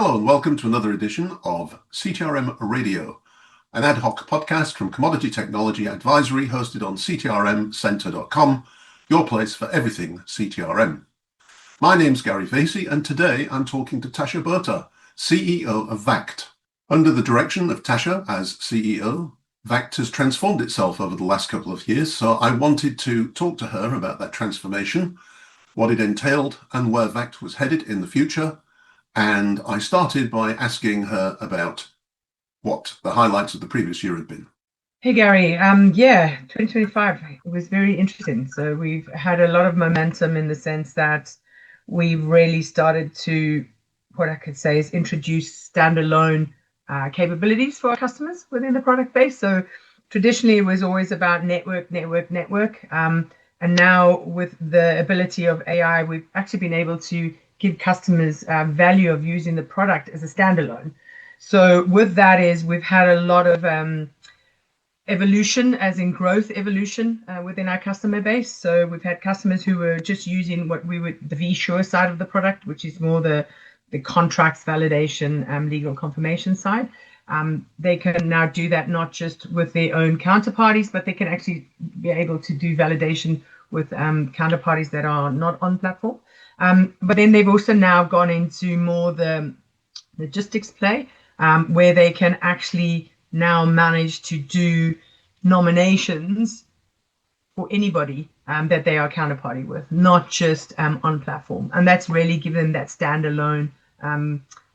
Hello and welcome to another edition of CTRMRadio, an ad hoc podcast from Commodity Technology Advisory hosted on CTRMCenter.com, your place for everything CTRM. My name's Gary Vasey and today I'm talking to Tasja Botha, CEO of VAKT. Under the direction of Tasja as CEO, VAKT has transformed itself over the last couple of years, so I wanted to talk to her about that transformation, what it entailed and where VAKT was headed in the future. And I started by asking her about what the highlights of the previous year had been. Hey, Gary. 2025 was very interesting. So we've had a lot of momentum in the sense that we've really started to, what I could say is introduce standalone capabilities for our customers within the product base. So traditionally it was always about network. And now with the ability of AI, we've actually been able to give customers value of using the product as a standalone. So with that is we've had a lot of evolution, as in growth evolution within our customer base. So we've had customers who were just using what we would the vSure side of the product, which is more the contracts validation, legal confirmation side. They can now do that not just with their own counterparties, but they can actually be able to do validation with counterparties that are not on platform. But then they've also now gone into more the logistics play, where they can actually now manage to do nominations for anybody that they are counterparty with, not just on platform. And that's really given that standalone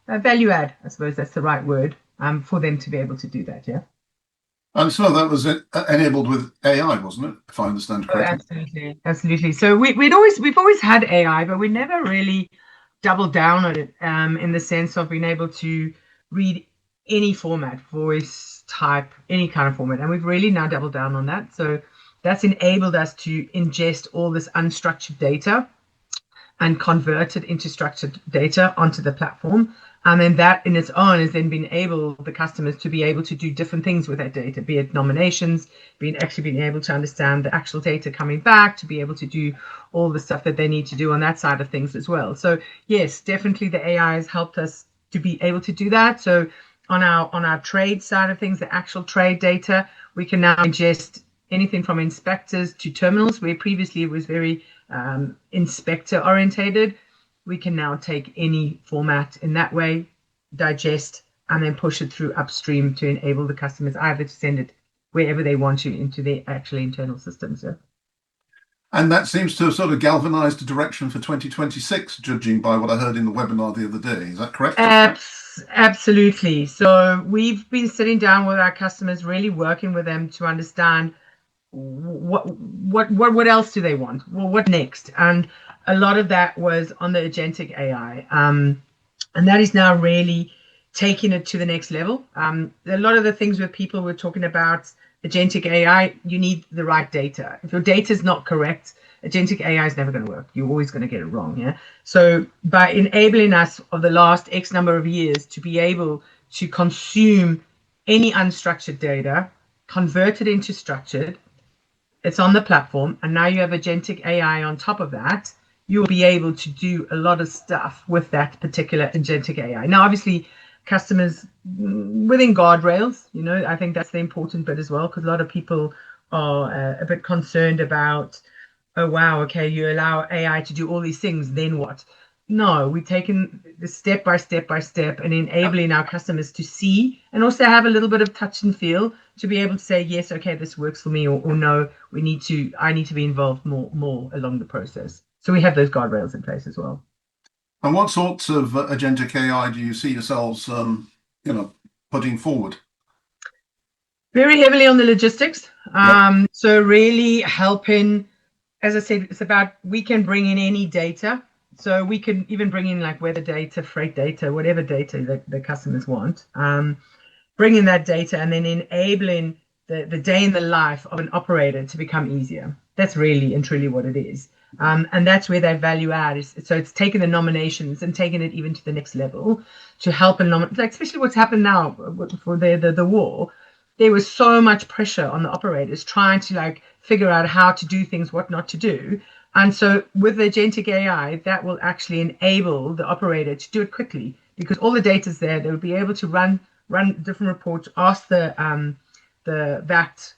value add, I suppose that's the right word, for them to be able to do that, yeah. And so that was enabled with AI, wasn't it? If I understand correctly. Absolutely. So we've always had AI, but we never really doubled down on it in the sense of being able to read any format, voice, type, any kind of format. And we've really now doubled down on that. So that's enabled us to ingest all this unstructured data and convert it into structured data onto the platform. And then that in its own has then been able, the customers to be able to do different things with that data, be it nominations, being able to understand the actual data coming back, to be able to do all the stuff that they need to do on that side of things as well. So yes, definitely the AI has helped us to be able to do that. So on our trade side of things, the actual trade data, we can now ingest anything from inspectors to terminals, where previously it was very inspector orientated. We can now take any format in that way, digest, and then push it through upstream to enable the customers either to send it wherever they want to into their actual internal systems. Yeah. And that seems to have sort of galvanized the direction for 2026, judging by what I heard in the webinar the other day. Is that correct? Absolutely. So we've been sitting down with our customers, really working with them to understand what else do they want? Well, what next? And a lot of that was on the agentic AI. And that is now really taking it to the next level. A lot of the things where people were talking about agentic AI, you need the right data. If your data is not correct, agentic AI is never going to work. You're always going to get it wrong. Yeah. So by enabling us of the last X number of years to be able to consume any unstructured data, convert it into structured, it's on the platform, and now you have agentic AI on top of that, you'll be able to do a lot of stuff with that particular agentic AI. Now, obviously, customers within guardrails, I think that's the important bit as well, because a lot of people are a bit concerned about, oh, wow, okay, you allow AI to do all these things, then what? No, we've taken the step by step and enabling our customers to see and also have a little bit of touch and feel to be able to say, yes, okay, this works for me, or no, I need to be involved more along the process. So we have those guardrails in place as well. And what sorts of agentic AI do you see yourselves, putting forward? Very heavily on the logistics. So really helping, as I said, it's about we can bring in any data. So we can even bring in like weather data, freight data, whatever data that the customers want. Bring in that data and then enabling the day in the life of an operator to become easier. That's really and truly what it is. And that's where their value add is. So it's taking the nominations and taking it even to the next level to help especially what's happened now for the war. There was so much pressure on the operators trying to figure out how to do things, what not to do. And so with the agentic AI, that will actually enable the operator to do it quickly, because all the data's there. They'll be able to run different reports, ask the VAKT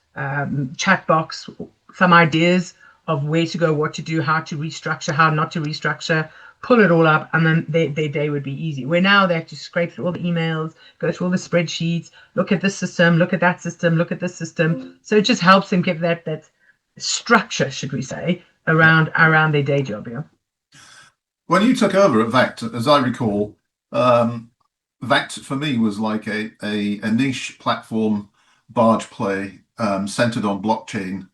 chat box some ideas of where to go, what to do, how to restructure, how not to restructure, pull it all up, and then their day would be easy. Where now they have to scrape through all the emails, go through all the spreadsheets, look at this system, look at that system, look at this system. So it just helps them give that structure, should we say, around their day job. Yeah. When you took over at VAKT, as I recall, VAKT for me was like a niche platform barge play centered on blockchain,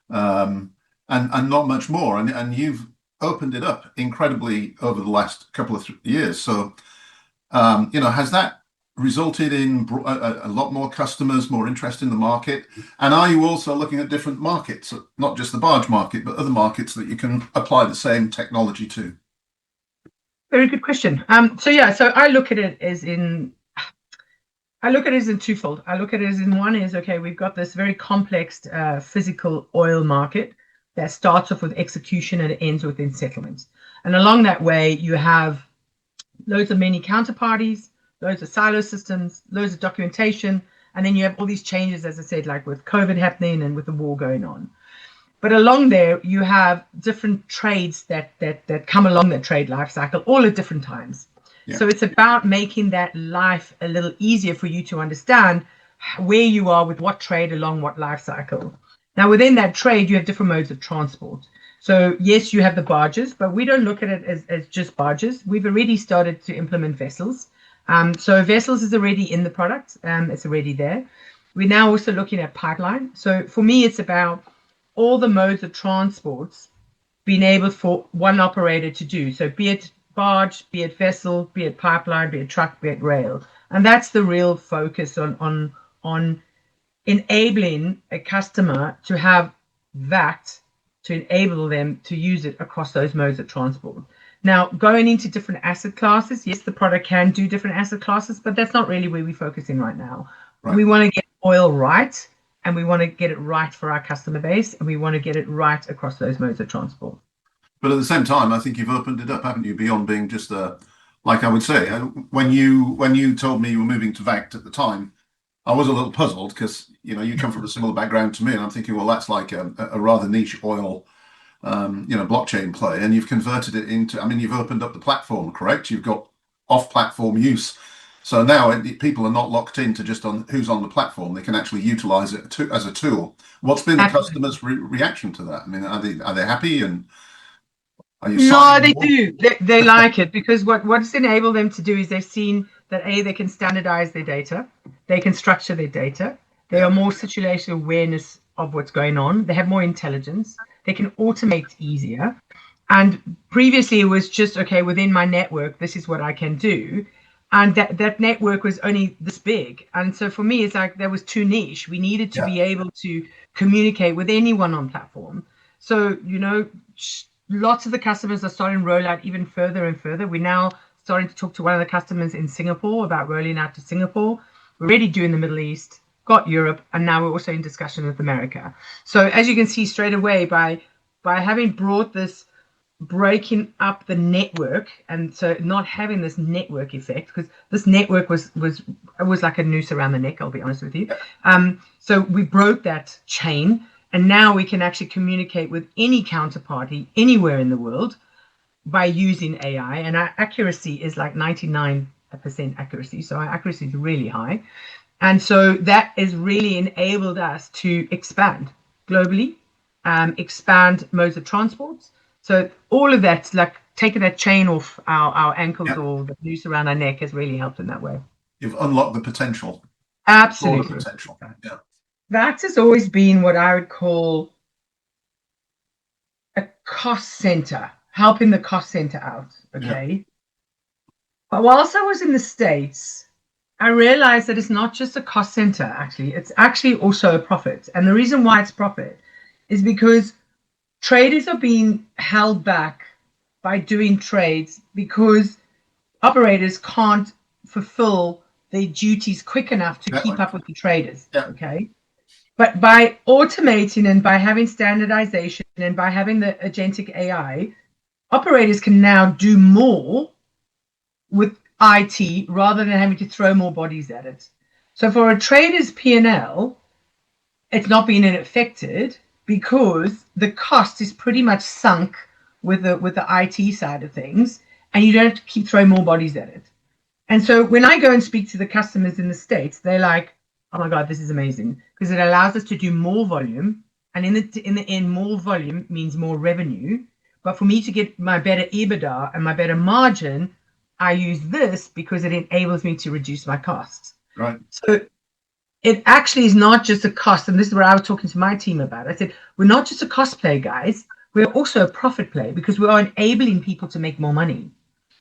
and not much more. And you've opened it up incredibly over the last couple of years. So, has that resulted in a lot more customers, more interest in the market? And are you also looking at different markets, not just the barge market, but other markets that you can apply the same technology to? Very good question. So I look at it as in twofold. I look at it as in one is, okay, we've got this very complex physical oil market that starts off with execution and it ends with settlements. And along that way, you have loads of many counterparties, loads of silo systems, loads of documentation, and then you have all these changes, as I said, like with COVID happening and with the war going on. But along there, you have different trades that come along that trade life cycle, all at different times. Yeah. So it's about making that life a little easier for you to understand where you are with what trade along what life cycle. Now, within that trade, you have different modes of transport. So yes, you have the barges, but we don't look at it as just barges. We've already started to implement vessels. So vessels is already in the product. It's already there. We're now also looking at pipeline. So for me, it's about all the modes of transports being able for one operator to do. So be it barge, be it vessel, be it pipeline, be it truck, be it rail. And that's the real focus on enabling a customer to have VAKT to enable them to use it across those modes of transport. Now, going into different asset classes, yes, the product can do different asset classes, but that's not really where we're focusing right now. Right. We want to get oil right, and we want to get it right for our customer base, and we want to get it right across those modes of transport. But at the same time, I think you've opened it up, haven't you, beyond being just like I would say, when you told me you were moving to VAKT at the time, I was a little puzzled because, you come from a similar background to me, and I'm thinking, well, that's like a rather niche oil, blockchain play, and you've converted it into, you've opened up the platform, correct? You've got off-platform use. So now people are not locked into just on who's on the platform. They can actually utilize it as a tool. What's been the customer's reaction to that? Are they happy? And are you? No, they do. They like it because what's enabled them to do is they've seen that they can standardize their data, they can structure their data, they are more situational awareness of what's going on, they have more intelligence, they can automate easier. And previously it was just, okay, within my network, this is what I can do. And that network was only this big. And so for me, it's like there was too niche. We needed to be able to communicate with anyone on platform. So, lots of the customers are starting to roll out even further and further. We're now starting to talk to one of the customers in Singapore about rolling out to Singapore. We're already doing the Middle East, got Europe, and now we're also in discussion with America. So as you can see straight away, by having brought this breaking up the network, and so not having this network effect, because this network was like a noose around the neck, I'll be honest with you. So we broke that chain, and now we can actually communicate with any counterparty anywhere in the world by using AI, and our accuracy is like 99% accuracy. So our accuracy is really high. And so that has really enabled us to expand globally, expand modes of transport. So all of that, like taking that chain off our ankles or the noose around our neck, has really helped in that way. You've unlocked the potential. Absolutely. The potential. Yeah. That has always been what I would call a cost center, helping the cost center out. Okay. Yeah. But whilst I was in the States, I realized that it's not just a cost center, actually. It's actually also a profit. And the reason why it's profit is because traders are being held back by doing trades because operators can't fulfill their duties quick enough to keep up with the traders. Yeah. Okay. But by automating and by having standardization and by having the agentic AI, operators can now do more with IT rather than having to throw more bodies at it. So for a trader's P&L, it's not being affected because the cost is pretty much sunk with the IT side of things, and you don't have to keep throwing more bodies at it. And so when I go and speak to the customers in the States, they're like, oh my God, this is amazing, because it allows us to do more volume. And in the end, more volume means more revenue. But for me to get my better EBITDA and my better margin, I use this because it enables me to reduce my costs. Right. So it actually is not just a cost. And this is what I was talking to my team about. I said, we're not just a cost play, guys. We're also a profit play because we are enabling people to make more money.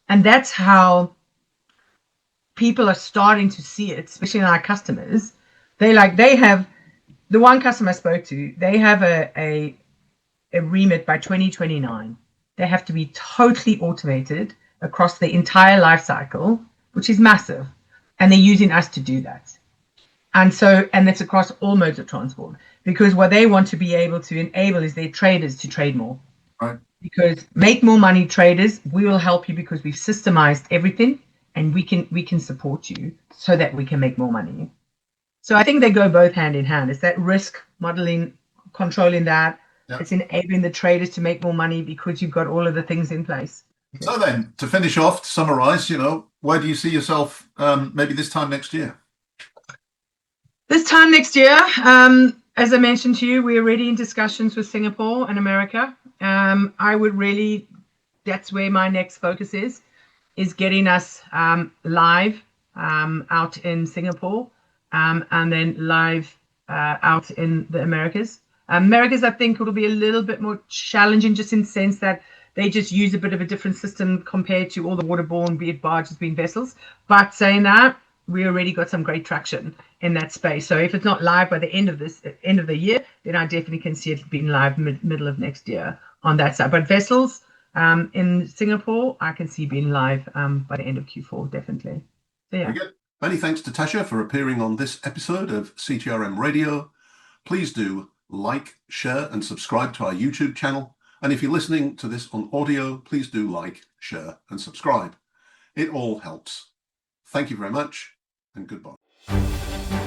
And that's how people are starting to see it, especially in our customers. They have the one customer I spoke to, they have a remit by 2029. They have to be totally automated across the entire life cycle, which is massive. And they're using us to do that. And it's across all modes of transport, because what they want to be able to enable is their traders to trade more. Right. Because make more money traders, we will help you because we've systemized everything, and we can support you so that we can make more money. So I think they go both hand in hand. It's that risk modeling, controlling that. Yeah. It's enabling the traders to make more money because you've got all of the things in place. So then, to finish off, to summarize, where do you see yourself maybe this time next year? This time next year, as I mentioned to you, we're already in discussions with Singapore and America. That's where my next focus is getting us live out in Singapore, and then live out in the Americas. Americas, I think, will be a little bit more challenging, just in the sense that they just use a bit of a different system compared to all the waterborne, be it barges, be it vessels. But saying that, we already got some great traction in that space. So if it's not live by the end of the year, then I definitely can see it being live middle of next year on that side. But vessels in Singapore, I can see being live by the end of Q4, definitely. So, yeah. Very good. Many thanks to Tasja for appearing on this episode of CTRM Radio. Please do like, share, and subscribe to our YouTube channel. And if you're listening to this on audio, please do like, share, and subscribe. It all helps. Thank you very much, and goodbye.